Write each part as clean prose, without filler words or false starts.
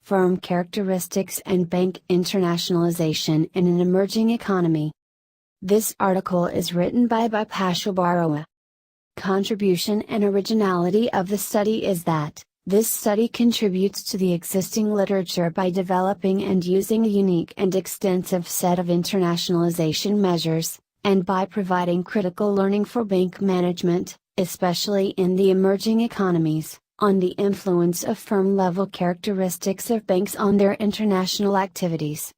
Firm Characteristics and Bank Internationalization in an Emerging Economy. This article is written by Bipashal Baruah. Contribution and originality of the study is that this study contributes to the existing literature by developing and using a unique and extensive set of internationalization measures, and by providing critical learning for bank management, especially in the emerging economies, on the influence of firm-level characteristics of banks on their international activities.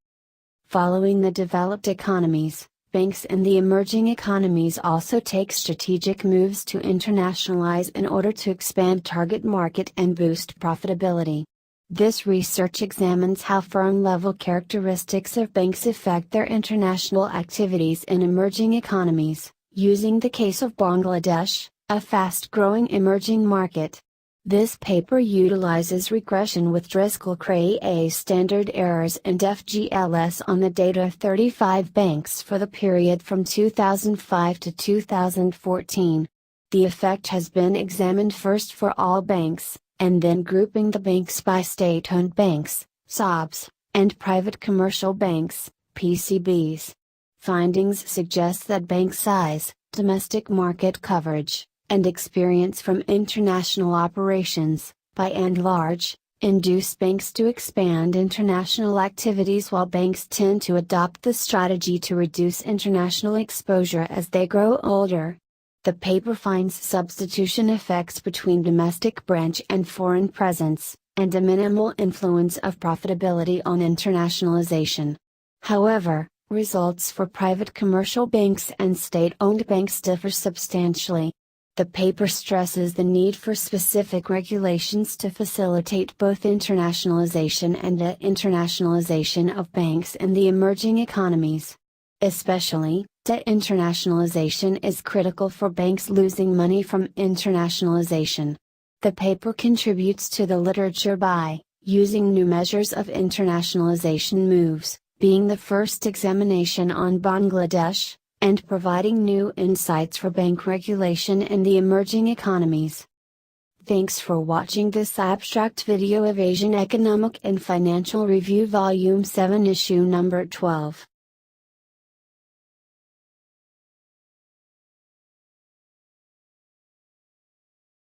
Following the developed economies, banks in the emerging economies also take strategic moves to internationalize in order to expand target market and boost profitability. This research examines how firm-level characteristics of banks affect their international activities in emerging economies, using the case of Bangladesh, a fast-growing emerging market. This paper utilizes regression with Driscoll-Cray standard errors and FGLS on the data of 35 banks for the period from 2005 to 2014. The effect has been examined first for all banks, and then grouping the banks by state-owned banks, SOBs, and private commercial banks, PCBs. Findings suggest that bank size, domestic market coverage, and experience from international operations, by and large, induce banks to expand international activities while banks tend to adopt the strategy to reduce international exposure as they grow older. The paper finds substitution effects between domestic branch and foreign presence, and a minimal influence of profitability on internationalization. However, results for private commercial banks and state-owned banks differ substantially. The paper stresses the need for specific regulations to facilitate both internationalization and the internationalization of banks in the emerging economies. Especially, de-internationalization is critical for banks losing money from internationalization. The paper contributes to the literature by using new measures of internationalization moves, being the first examination on Bangladesh, and providing new insights for bank regulation in the emerging economies. Thanks for watching this abstract video of Asian Economic and Financial Review Volume 7 Issue Number 12.